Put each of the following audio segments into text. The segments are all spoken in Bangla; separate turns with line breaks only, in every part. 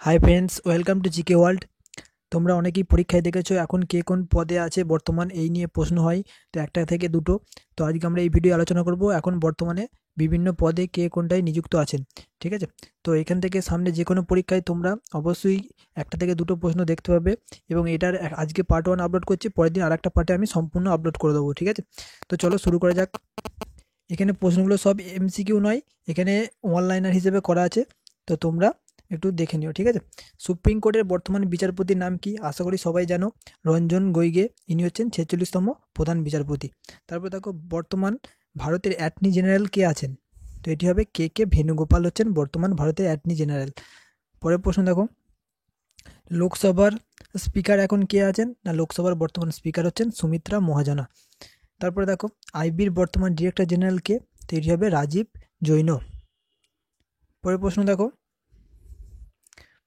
Hi friends, welcome to GK world. তোমরা অনেকেই পরীক্ষায় দেখেছো এখন কে কোন পদে আছে বর্তমান, এই নিয়ে প্রশ্ন হয়। তো একটা থেকে দুটো। তো আজকে আমরা এই ভিডিও আলোচনা করব এখন বর্তমানে বিভিন্ন পদে কে কোনটায় নিযুক্ত আছেন। ঠিক আছে? তো এখান থেকে সামনে যে কোনো পরীক্ষায় তোমরা অবশ্যই একটা থেকে দুটো প্রশ্ন দেখতে পাবে। এবং এটার আজকে পার্ট 1 আপলোড করছি, পরের দিন আরেকটা পার্টে আমি সম্পূর্ণ আপলোড করে দেবো। ঠিক আছে? তো চলো শুরু করা যাক। এখানে প্রশ্নগুলো সব এমসিকিউ নয়, এখানে অনলাইনার হিসেবে করা আছে। তো তোমরা একটু দেখে নিও। ঠিক আছে? সুপ্রিম কোর্টের বর্তমান বিচারপতির নাম কি? আশা করি সবাই জানো, রঞ্জন গগৈ। ইনি হচ্ছেন 46তম প্রধান বিচারপতি। তারপর দেখো, বর্তমান ভারতের অ্যাটর্নি জেনারেল কে আছেন? তো এটি হবে কে কে ভেনুগোপাল, হচ্ছেন বর্তমান ভারতের অ্যাটর্নি জেনারেল। পরের প্রশ্ন দেখো, লোকসভার স্পিকার এখন কে আছেন? না, লোকসভার বর্তমান স্পিকার হচ্ছেন সুমিত্রা মহাজনা। তারপরে দেখো, আইবির বর্তমান ডিরেক্টর জেনারেল কে? তো এটি হবে রাজীব জৈন। পরের প্রশ্ন দেখো,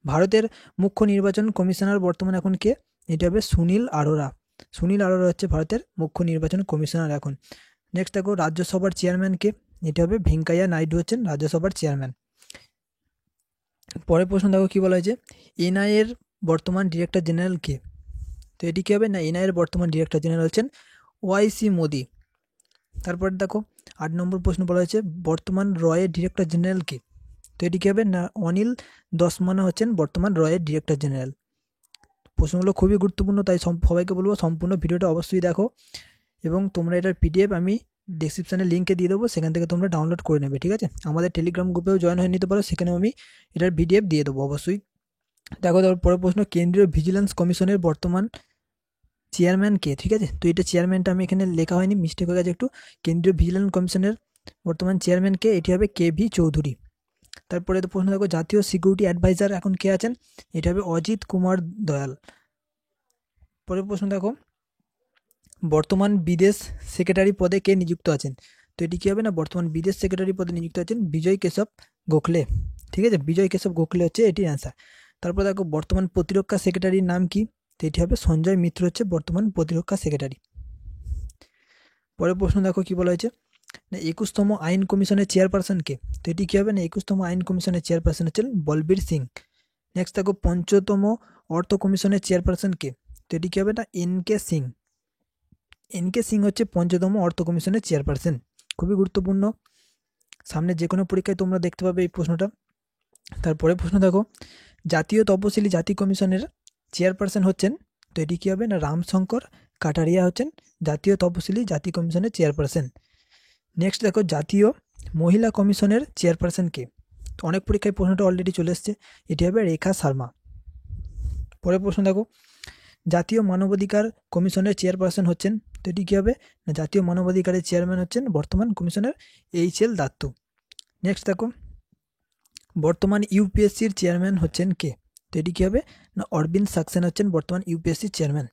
ভারতের মুখ্য নির্বাচন কমিশনার বর্তমান এখন কে? এটি হবে সুনীল আরোরা। সুনীল আরোরা হচ্ছে ভারতের মুখ্য নির্বাচন কমিশনার এখন। নেক্সট দেখো, রাজ্যসভার চেয়ারম্যান কে? এটি হবে ভেঙ্কাইয়া নাইডু, হচ্ছেন রাজ্যসভার চেয়ারম্যান। পরের প্রশ্ন দেখো কি বলা হয়েছে, এনআইএ এর বর্তমান ডিরেক্টর জেনারেল কে? তো এটি কি হবে? না, এনআইএ এর বর্তমান ডিরেক্টর জেনারেল হচ্ছেন ওয়াইসি মোদি। তারপর দেখো, 8 নম্বর প্রশ্ন বলা হয়েছে, বর্তমান রয়ের ডিরেক্টর জেনারেল কে? তো এটি কি হবে? না, অনিল দসমানা হচ্ছেন বর্তমান রয়ের ডিরেক্টর জেনারেল। প্রশ্নগুলো খুবই গুরুত্বপূর্ণ, তাই সবাইকে বলবো সম্পূর্ণ ভিডিওটা অবশ্যই দেখো। এবং তোমরা এটার পিডিএফ আমি ডেসক্রিপশানে লিঙ্কে দিয়ে দেবো, সেখান থেকে তোমরা ডাউনলোড করে নেবে। ঠিক আছে? আমাদের টেলিগ্রাম গ্রুপেও জয়েন হয়ে নিতে পারো, সেখানেও আমি এটার পিডিএফ দিয়ে দেবো অবশ্যই। দেখো, তারপর পরের প্রশ্ন, কেন্দ্রীয় ভিজিলেন্স কমিশনের বর্তমান চেয়ারম্যান কে? ঠিক আছে? তো এটা চেয়ারম্যানটা আমি এখানে লেখা হয়নি, মিস্টেক হয়ে গেছে একটু। কেন্দ্রীয় ভিজিলেন্স কমিশনের বর্তমান চেয়ারম্যান কে? এটি হবে কে ভি চৌধুরী। তারপরে তো প্রশ্ন দেখো, জাতীয় সিকিউরিটি অ্যাডভাইজার এখন কে আছেন? এটা হবে অজিত কুমার দয়াল। পরের প্রশ্ন দেখো, বর্তমান বিদেশ সেক্রেটারি পদে কে নিযুক্ত আছেন? তো এটি কি হবে? না, বর্তমান বিদেশ সেক্রেটারি পদে নিযুক্ত আছেন বিজয় কেশব গোখলে। ঠিক আছে? বিজয় কেশব গোখলে হচ্ছে এটির অ্যান্সার। তারপর দেখো, বর্তমান প্রতিরক্ষা সেক্রেটারির নাম কি? তো এটি হবে সঞ্জয় মিত্র, হচ্ছে বর্তমান প্রতিরক্ষা সেক্রেটারি। পরের প্রশ্ন দেখো কি বলা হয়েছে, না 21তম আইন কমিশনের চেয়ারপারসন কে? তো এটি কি হবে? না, 21তম আইন কমিশনের চেয়ারপারসন হচ্ছেন বলবীর সিং। নেক্সট দেখো, 5তম অর্থ কমিশনের চেয়ারপারসন কে? তো এটি কি হবে? না, N K Singh. N K Singh হচ্ছে 5তম অর্থ কমিশনের চেয়ারপারসন। খুবই গুরুত্বপূর্ণ, সামনে যে কোনো পরীক্ষায় তোমরা দেখতে পাবে এই প্রশ্নটা। তারপরে প্রশ্ন দেখো, জাতীয় তপশিলি জাতি কমিশনের চেয়ারপারসন হচ্ছেন? তো এটি কী হবে? না, রামশঙ্কর কাটারিয়া হচ্ছেন জাতীয় তপশিলি জাতি কমিশনের চেয়ারপারসন। নেক্সট দেখো, জাতীয় মহিলা কমিশনের চেয়ারপারসন কে? তো অনেক পরীক্ষায় প্রশ্নটা অলরেডি চলে এসছে, এটি হবে রেখা শর্মা। পরের প্রশ্ন দেখো, জাতীয় মানবাধিকার কমিশনের চেয়ারপারসন হচ্ছেন? তো এটি কী হবে? না, জাতীয় মানবাধিকারের চেয়ারম্যান হচ্ছেন বর্তমান commissioner H L Dattu. Next দেখো, বর্তমান ইউপিএসসির চেয়ারম্যান হচ্ছেন কে? তো এটি কী হবে? না, অরবিন্দ সাক্সেনা হচ্ছেন বর্তমান ইউপিএসসির চেয়ারম্যান।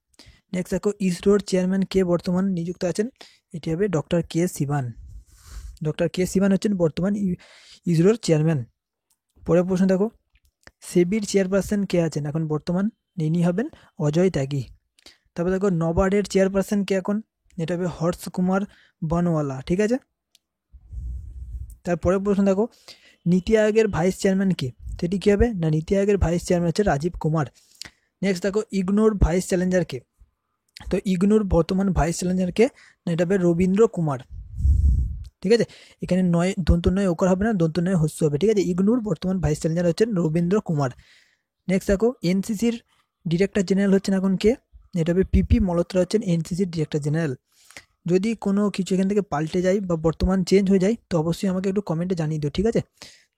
নেক্সট দেখো, ইসরোর চেয়ারম্যান কে বর্তমান নিযুক্ত আছেন? এটি হবে ডক্টর কে শিবান। ডক্টর কে শিবান হচ্ছেন বর্তমান ইসরোর চেয়ারম্যান। পরের প্রশ্ন দেখো, সেবির চেয়ারপারসন কে আছেন এখন বর্তমান? ইনি হবেন অজয় ত্যাগী। তারপর দেখো, নবার্ডের চেয়ারপারসন কে এখন? এটা হবে হর্ষ কুমার বনওয়ালা। ঠিক আছে? তারপরের প্রশ্ন দেখো, নীতি আয়োগের ভাইস চেয়ারম্যান কে? তো এটি কী হবে? না, নীতি আয়োগের ভাইস চেয়ারম্যান হচ্ছে রাজীব কুমার। নেক্সট দেখো, ইগনোর ভাইস চ্যালেঞ্জার কে? তো ইগনোর বর্তমান ভাইস চ্যালেঞ্জার কে? না, এটা হবে রবীন্দ্র কুমার। ঠিক আছে? এখানে নয় দন্ত নয় ওকর হবে না, দন্ত নয় হস্য হবে। ঠিক আছে? ইগনোর বর্তমান ভাইস চ্যালেঞ্জার হচ্ছেন রবীন্দ্র কুমার। নেক্সট দেখো, এনসিসির ডিরেক্টর জেনারেল হচ্ছেন এখন কে? এটা হবে পিপি মলত্রা, হচ্ছেন এনসিসির ডিরেক্টর জেনারেল। যদি কোনো কিছু এখান থেকে পাল্টে যায় বা বর্তমান চেঞ্জ হয়ে যায়, তো অবশ্যই আমাকে একটু কমেন্টে জানিয়ে দিও। ঠিক আছে?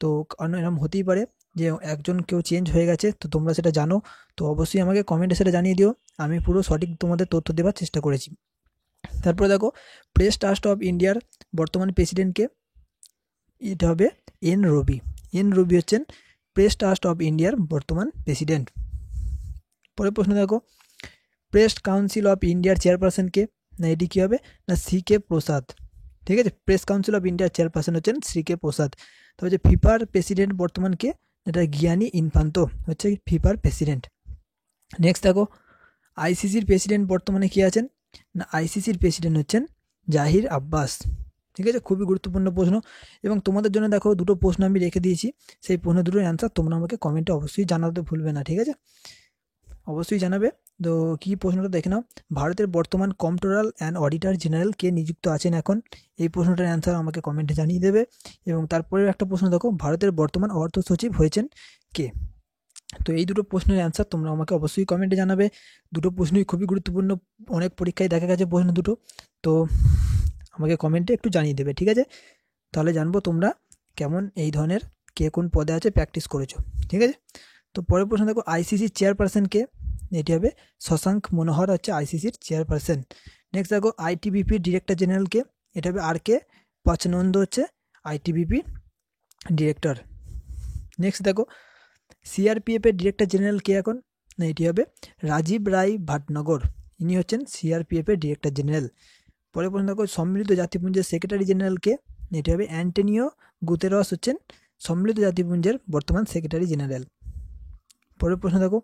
তো কারণ এরকম হতেই পারে যে একজন কেউ চেঞ্জ হয়ে গেছে, তো তোমরা সেটা জানো, তো অবশ্যই আমাকে কমেন্টে সেটা জানিয়ে দিও। আমি পুরো সঠিক তোমাদের তথ্য দেওয়ার চেষ্টা করেছি। তারপরে দেখো, প্রেস ট্রাস্ট অফ ইন্ডিয়ার বর্তমান প্রেসিডেন্টকে? এটা হবে এন রবি। এন রবি হচ্ছেন প্রেস ট্রাস্ট অফ ইন্ডিয়ার বর্তমান প্রেসিডেন্ট। পরের প্রশ্ন দেখো, প্রেস কাউন্সিল অফ ইন্ডিয়ার চেয়ারপারসনকে? না, এটি কী হবে? না, সি কে প্রসাদ। ঠিক আছে? প্রেস কাউন্সিল অফ ইন্ডিয়ার চেয়ারপারসন হচ্ছেন সি কে প্রসাদ। তবে যে ফিফার প্রেসিডেন্ট বর্তমান কে? এটা গিয়ানি ইনফান্তো হচ্ছে ফিফার প্রেসিডেন্ট। নেক্সট দেখো, আইসিসির প্রেসিডেন্ট বর্তমানে কে আছেন? না, আইসিসির প্রেসিডেন্ট হচ্ছেন জাহির আব্বাস। ঠিক আছে, খুবই গুরুত্বপূর্ণ প্রশ্ন। এবং তোমাদের জন্য দেখো দুটো প্রশ্ন আমি রেখে দিয়েছি, সেই প্রশ্ন দুটোর অ্যান্সার তোমরা আমাকে কমেন্টে অবশ্যই জানাতে ভুলবে না, ঠিক আছে, অবশ্যই জানাবে। তো কী প্রশ্নটা দেখে নাও, ভারতের বর্তমান কম্পট্রোলার অ্যান্ড অডিটর জেনারেল কে নিযুক্ত আছেন এখন? এই প্রশ্নটার অ্যান্সার আমাকে কমেন্টে জানিয়ে দেবে। এবং তারপরের একটা প্রশ্ন দেখো, ভারতের বর্তমান অর্থ সচিব হয়েছেন কে? তো এই দুটো প্রশ্নের অ্যান্সার তোমরা আমাকে অবশ্যই কমেন্টে জানাবে। দুটো প্রশ্নই খুবই গুরুত্বপূর্ণ, অনেক পরীক্ষায় দেখা গেছে প্রশ্ন দুটো। তো আমাকে কমেন্টে একটু জানিয়ে দেবে, ঠিক আছে, তাহলে জানবো তোমরা কেমন এই ধরনের কে কোন পদে আছে প্র্যাকটিস করেছো, ঠিক আছে। তো পরের প্রশ্ন দেখো, আইসিসির চেয়ারপারসন কে? এটি হবে শশাঙ্ক মনোহর হচ্ছে আইসিসির চেয়ারপারসন। নেক্সট দেখো, আইটিবিপির ডিরেক্টর জেনারেল কে? এটা হবে আর কে পচনন্দ হচ্ছে আইটিবিপি ডিরেক্টর। নেক্সট দেখো, সিআরপিএফ এর ডিরেক্টর জেনারেল কে এখন? না, এটি হবে রাজীব রায় ভাটনগর, ইনি হচ্ছেন সিআরপিএফ এর ডিরেক্টর জেনারেল। পরে প্রশ্ন দেখো, সম্মিলিত জাতিপুঞ্জের সেক্রেটারি জেনারেল কে? এটি হবে অ্যান্টনিও গুতেরস হচ্ছেন সম্মিলিত জাতিপুঞ্জের বর্তমান সেক্রেটারি জেনারেল। পরের প্রশ্ন দেখো,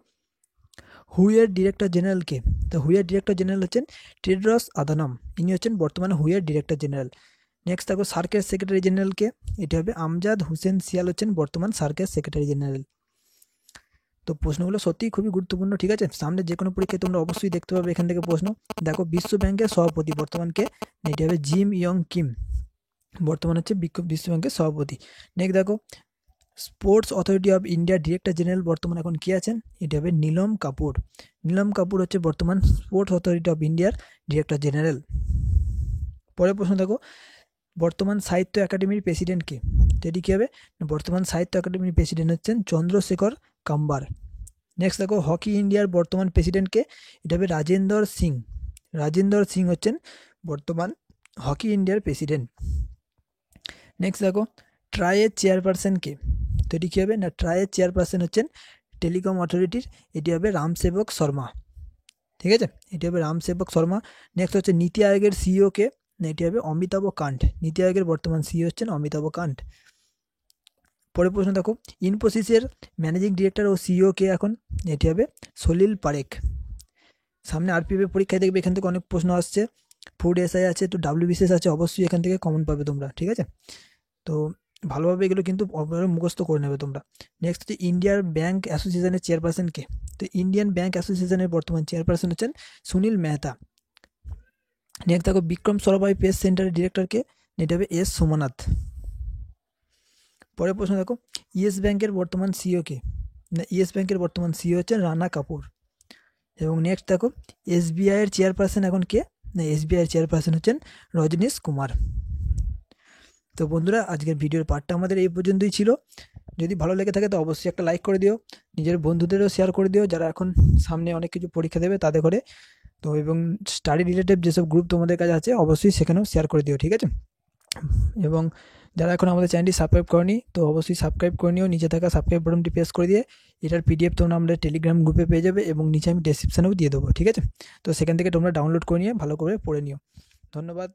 হুইয়ের ডিরেক্টর জেনারেল কে? তো হুইয়ের ডিরেক্টর জেনারেল হচ্ছেন টেড্রস আদানম, ইনি হচ্ছেন বর্তমানে হুইয়ের ডিরেক্টর জেনারেল। নেক্সট দেখো, সার্কের সেক্রেটারি জেনারেল কে? এটি হবে আমজাদ হোসেন সিয়াল হচ্ছেন বর্তমান সার্কের সেক্রেটারি জেনারেল। তো প্রশ্নগুলো সত্যিই খুবই গুরুত্বপূর্ণ, ঠিক আছে, সামনে যে কোনো পরীক্ষায় তোমরা অবশ্যই দেখতে পাবে এখান থেকে প্রশ্ন। দেখো, বিশ্ব ব্যাংকের সভাপতি বর্তমানকে? এটি হবে জিম ইয়ং কিম, বর্তমান হচ্ছে বিশ্ব ব্যাংকের সভাপতি। নেক্সট দেখো, স্পোর্টস অথরিটি অফ ইন্ডিয়ার ডিরেক্টর জেনারেল বর্তমান এখন কে আছেন? এটি হবে নীলম কাপুর। নীলম কাপুর হচ্ছে বর্তমান স্পোর্টস অথরিটি অফ ইন্ডিয়ার ডিরেক্টর জেনারেল। পরের প্রশ্ন দেখো, বর্তমান সাহিত্য একাডেমির প্রেসিডেন্ট কে? এটি কী হবে? বর্তমান সাহিত্য একাডেমির প্রেসিডেন্ট হচ্ছেন চন্দ্রশেখর কাম্বার। নেক্সট দেখো, হকি ইন্ডিয়ার বর্তমান প্রেসিডেন্টকে? এটা হবে রাজেন্দর সিং। রাজেন্দর সিং হচ্ছেন বর্তমান হকি ইন্ডিয়ার প্রেসিডেন্ট। নেক্সট দেখো, ট্রাইয়ের চেয়ারপারসন কে? তো এটি কী হবে? না, ট্রাইয়ের চেয়ারপারসন হচ্ছেন টেলিকম অথরিটির, এটি হবে রামসেবক শর্মা, ঠিক আছে, এটি হবে রামসেবক শর্মা। নেক্সট হচ্ছে নীতি আয়োগের সিইও কে? না, এটি হবে অমিতাভ কান্ট। নীতি আয়োগের বর্তমান সিইও হচ্ছেন অমিতাভ কান্ট। পরের প্রশ্ন দেখো, ইনফোসিসের ম্যানেজিং ডিরেক্টর ও সিইও কে এখন? এটি হবে সলিল পারেখ। সামনে আরপিএফ পরীক্ষায় দেখবে এখান থেকে অনেক প্রশ্ন আসছে, ফুড এসআই আছে, তো ডাব্লিউবিসিএস আছে, অবশ্যই এখান থেকে কমন পাবে তোমরা, ঠিক আছে, তো ভালোভাবে এগুলো কিন্তু মুখস্থ করে নেবে তোমরা। নেক্সট হচ্ছে ইন্ডিয়ান ব্যাংক অ্যাসোসিয়েশনের চেয়ারপারসন কে? তো ইন্ডিয়ান ব্যাংক অ্যাসোসিয়েশনের বর্তমান চেয়ারপারসন হচ্ছেন সুনীল মেহতা। নেক্সট দেখো, বিক্রম সরাভাই পেস সেন্টারের ডিরেক্টর কে? এটা হবে এস সোমনাথ। পরের প্রশ্ন দেখো, ইয়েস ব্যাংকের বর্তমান সিইও কে? না, ইয়েস ব্যাংকের বর্তমান সিইও হচ্ছেন রানা কাপুর। এবং নেক্সট দেখো, এসবিআই এর চেয়ারপারসন এখন কে? না, এসবিআই এর চেয়ারপারসন হচ্ছেন রজনীশ কুমার। তো বন্ধুরা, আজকের ভিডিওর পার্টটা আমাদের এই পর্যন্তই ছিল। যদি ভালো লেগে থাকে তো অবশ্যই একটা লাইক করে দিও, নিজের বন্ধুদেরও শেয়ার করে দিও যারা এখন সামনে অনেক কিছু পরীক্ষা দেবে তাদের করে। তো এবং স্টাডি রিলেটেড যেসব গ্রুপ তোমাদের কাছে আছে অবশ্যই সেখানেও শেয়ার করে দিও, ঠিক আছে। এবং যারা এখন আমাদের চ্যানেলটি সাবস্ক্রাইব করনি তো অবশ্যই সাবস্ক্রাইব করে নিও, নিচে থাকা সাবস্ক্রাইব বাটনটি প্রেস করে দিয়ে এটার পিডিএফ তোমরা আমাদের টেলিগ্রাম গ্রুপে পেয়ে যাবে এবং নিচে আমি ডেসক্রিপশানেও দিয়ে দেবো, ঠিক আছে। তো সেখান থেকে তোমরা ডাউনলোড করে নিয়ে ভালো করে পড়ে নিও। ধন্যবাদ।